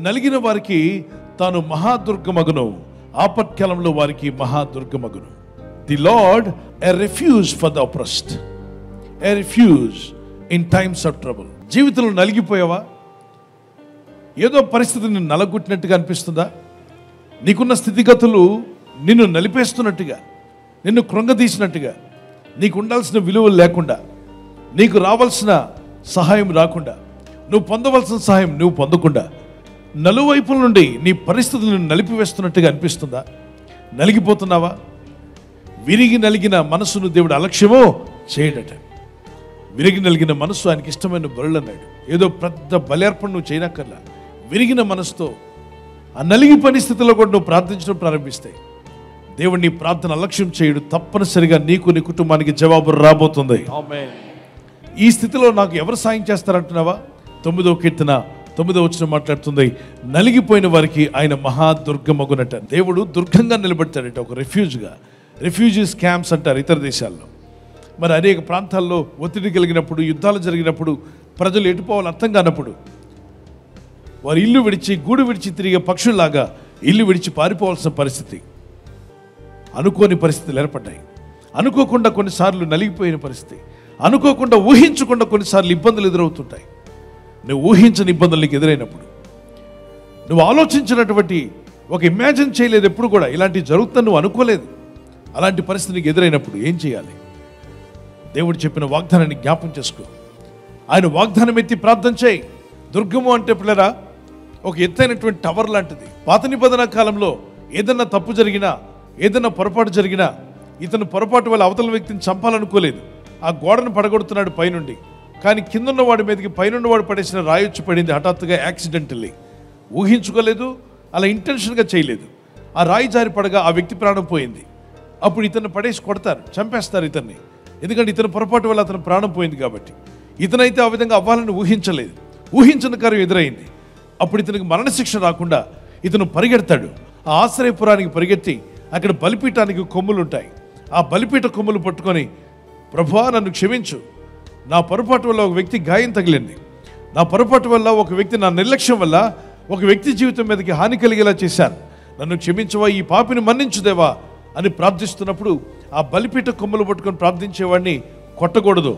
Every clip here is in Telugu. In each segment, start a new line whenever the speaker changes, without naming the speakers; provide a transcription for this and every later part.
నలిగిన వారికి తాను మహాదుర్గమగును, ఆపత్కాలంలో వారికి మహాదుర్గమగును. The lord a refuge for the oppressed, a refuge in times of trouble. జీవితంలో నలిగిపోయావా? ఏదో పరిస్థితి నిన్ను నలగొట్టినట్టుగా అనిపిస్తుందా? నీకున్న స్థితిగతులు నిన్ను నలిపేస్తున్నట్టుగా, నిన్ను కృంగదీసినట్టుగా, నీకు ఉండాల్సిన విలువలు లేకుండా, నీకు రావాల్సిన సహాయం రాకుండా, నువ్వు పొందవలసిన సహాయం నువ్వు పొందకుండా, నలువైపుల నుండి నీ పరిస్థితులను నలిపివేస్తున్నట్టుగా అనిపిస్తుందా? నలిగిపోతున్నావా? విరిగి నలిగిన మనసును దేవుడు అలక్ష్యమో చేయడట. విరిగి నలిగిన మనసు ఆయనకి ఇష్టమైన బలులు అన్నాడు. ఏదో పెద్ద బలి నువ్వు చేయనక్కర్లా. విరిగిన మనసుతో ఆ నలిగి పరిస్థితుల్లో కూడా నువ్వు ప్రార్థించడం ప్రారంభిస్తాయి. దేవుడు నీ ప్రార్థన అలక్ష్యం చేయడు. తప్పనిసరిగా నీకు, నీ కుటుంబానికి జవాబు రాబోతుంది. ఈ స్థితిలో నాకు ఎవరు సాయం చేస్తారంటున్నావా? 9వ కీర్తన 9వ వచనం మాట్లాడుతుంది, నలిగిపోయిన వారికి ఆయన మహాదుర్గమగునట. దేవుడు దుర్గంగా నిలబెడతాడట, ఒక రిఫ్యూజ్గా. రిఫ్యూజీస్ క్యాంప్స్ అంటారు ఇతర దేశాల్లో. మరి అనేక ప్రాంతాల్లో ఒత్తిడి కలిగినప్పుడు, యుద్ధాలు జరిగినప్పుడు, ప్రజలు ఎటుపోవాలి అర్థం కానప్పుడు వారు ఇల్లు విడిచి, గూడు విడిచి తిరిగే పక్షుల్లాగా ఇల్లు విడిచి పారిపోవాల్సిన పరిస్థితి, అనుకోని పరిస్థితులు ఏర్పడ్డాయి. అనుకోకుండా కొన్నిసార్లు నలిగిపోయిన పరిస్థితి, అనుకోకుండా ఊహించకుండా కొన్నిసార్లు ఇబ్బందులు ఎదురవుతుంటాయి. నువ్వు ఊహించని ఇబ్బందులు నీకు ఎదురైనప్పుడు, నువ్వు ఆలోచించినటువంటి, ఒక ఇమాజిన్ చేయలేదు ఎప్పుడు కూడా ఇలాంటివి జరుగుతుందని నువ్వు అనుకోలేదు. అలాంటి పరిస్థితి నీకు ఎదురైనప్పుడు ఏం చేయాలి? దేవుడు చెప్పిన వాగ్దానాన్ని జ్ఞాపం చేసుకో. ఆయన వాగ్దానం ఎత్తి ప్రార్థన చేయి. దుర్గము అంటే పిల్లరా ఒక ఎత్తైనటువంటి టవర్ లాంటిది. పాత నిబంధన కాలంలో ఏదన్నా తప్పు జరిగినా, ఏదన్నా పొరపాటు జరిగినా, ఇతను పొరపాటు వల్ల అవతల వ్యక్తిని చంపాలనుకోలేదు, ఆ గోడను పడగొడుతున్నాడు పైనుండి, కానీ కిందన్న వాడి మీదకి పైనున్న వాడు పడేసిన రాయొచ్చి పడింది హఠాత్తుగా, యాక్సిడెంటల్లీ. ఊహించుకోలేదు, అలా ఇంటెన్షన్గా చేయలేదు. ఆ రాయి జారి పడగా ఆ వ్యక్తి ప్రాణం పోయింది. అప్పుడు ఇతన్ని పడేసి కొడతారు, చంపేస్తారు ఇతన్ని. ఎందుకంటే ఇతని పొరపాటు వల్ల అతను ప్రాణం పోయింది కాబట్టి. ఇతనైతే ఆ విధంగా అవ్వాలని ఊహించలేదు, ఊహించిన కార్యం ఎదురైంది. అప్పుడు ఇతనికి మరణశిక్ష రాకుండా ఇతను పరిగెడతాడు. ఆ ఆశ్రయపురానికి పరిగెత్తి అక్కడ బలిపీఠానికి కొమ్ములు ఉంటాయి. ఆ బలిపీఠ కొమ్ములు పట్టుకొని, ప్రభువా నన్ను క్షమించు, నా పొరపాటు వల్ల ఒక వ్యక్తి గాయం తగిలింది, నా పొరపాటు వల్ల ఒక వ్యక్తి, నా నిర్లక్ష్యం వల్ల ఒక వ్యక్తి జీవితం మీదకి హాని కలిగేలా చేశాను, నన్ను క్షమించవా, ఈ పాపిని మన్నించుదేవా అని ప్రార్థిస్తున్నప్పుడు ఆ బలిపీఠ కొమ్ములు పట్టుకొని ప్రార్థించేవాడిని కొట్టకూడదు,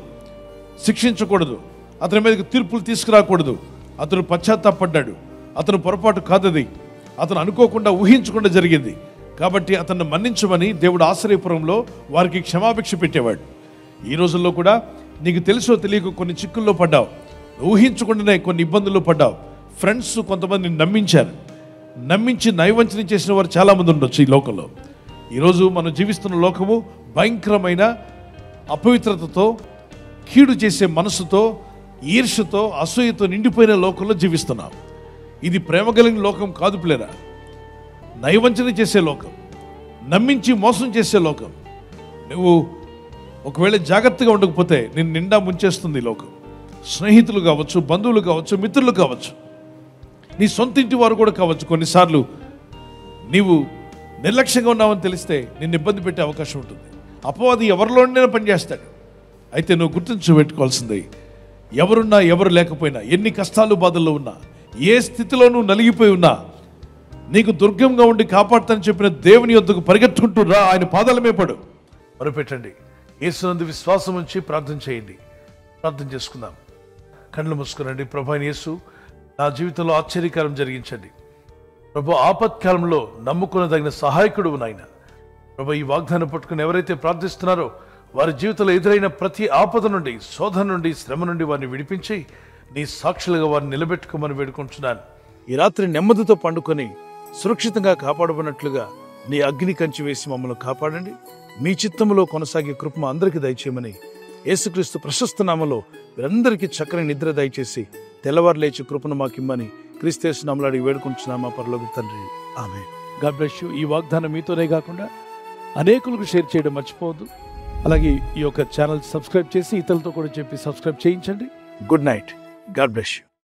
శిక్షించకూడదు, అతని మీదకి తీర్పులు తీసుకురాకూడదు. అతను పశ్చాత్తాపడ్డాడు, అతను పొరపాటు కాదది, అతను అనుకోకుండా, ఊహించకుండా జరిగింది కాబట్టి అతన్ని మన్నించమని దేవుడు ఆశ్రయపురంలో వారికి క్షమాభిక్ష పెట్టేవాడు. ఈ రోజుల్లో కూడా నీకు తెలుసో తెలియక కొన్ని చిక్కుల్లో పడ్డావు, ఊహించకుండానే కొన్ని ఇబ్బందుల్లో పడ్డావు. ఫ్రెండ్స్ కొంతమందిని నమ్మించారు, నమ్మించి నైవంచన చేసిన వారు చాలామంది ఉండొచ్చు ఈ లోకంలో. ఈరోజు మనం జీవిస్తున్న లోకము భయంకరమైన అపవిత్రతతో, కీడు చేసే మనసుతో, ఈర్ష్యతో, అసూయతో నిండిపోయిన లోకంలో జీవిస్తున్నాం. ఇది ప్రేమ కలిగిన లోకం కాదు పిల్లరా. నైవంచన చేసే లోకం, నమ్మించి మోసం చేసే లోకం. నువ్వు ఒకవేళ జాగ్రత్తగా ఉండకపోతే నిన్ను నిండా ముంచేస్తుంది లోకం. స్నేహితులు కావచ్చు, బంధువులు కావచ్చు, మిత్రులు కావచ్చు, నీ సొంత ఇంటి వారు కూడా కావచ్చు. కొన్నిసార్లు నీవు నిర్లక్ష్యంగా ఉన్నావని తెలిస్తే నిన్ను ఇబ్బంది పెట్టే అవకాశం ఉంటుంది. అపవాది ఎవరిలోనైనా పనిచేస్తాడు. అయితే నువ్వు గుర్తుంచుపెట్టుకోవాల్సింది, ఎవరున్నా ఎవరు లేకపోయినా, ఎన్ని కష్టాలు బాధల్లో ఉన్నా, ఏ స్థితిలో నువ్వు నలిగిపోయి ఉన్నా, నీకు దుర్గంగా ఉండి కాపాడుతానని చెప్పిన దేవుని యొద్దకు పరిగెత్తుకుంటూ రా, ఆయన పాదాల మీద పడు, మొరపెట్టండి. యేసునందు విశ్వాసం ఉంచి ప్రార్థన చేయండి. ప్రార్థన చేసుకుందాం. కళ్ళు మూసుకునండి. ప్రభు అయిన యేసు, నా జీవితంలో ఆశ్చర్యకారం జరిగించండి ప్రభు. ఆపత్కాలంలో నమ్ముకునదగిన సహాయకుడు నాయన ప్రభు. ఈ వాగ్దానం పట్టుకుని ఎవరైతే ప్రార్థిస్తున్నారో వారి జీవితంలో ఎదురైన ప్రతి ఆపద నుండి, శోధన నుండి, శ్రమ నుండి వారిని విడిపించి నీ సాక్షులుగా వారిని నిలబెట్టుకోమని వేడుకుంటున్నాను. ఈ రాత్రి నెమ్మదితో పండుకొని సురక్షితంగా కాపాడబడినట్లుగా నీ అగ్ని కంచి వేసి మమ్మల్ని కాపాడండి. మీ చిత్తములో కొనసాగే కృప అందరికీ దయచేయమని యేసుక్రీస్తు ప్రశస్త నామములో వీరందరికీ చక్కని నిద్ర దయచేసి తెల్లవారు లేచి కృపను మాకిమ్మని క్రీస్తు నామములో అడిగి వేడుకుంటున్నామా పరలోక తండ్రి, ఆమేన్. God bless you. ఈ వాగ్దానం మీతోనే కాకుండా అనేకులకు షేర్ చేయడం మర్చిపోవద్దు. అలాగే ఈ యొక్క ఛానల్ సబ్స్క్రైబ్ చేసి ఇతరులతో కూడా చెప్పి సబ్స్క్రైబ్ చేయించండి. Good night. God bless you.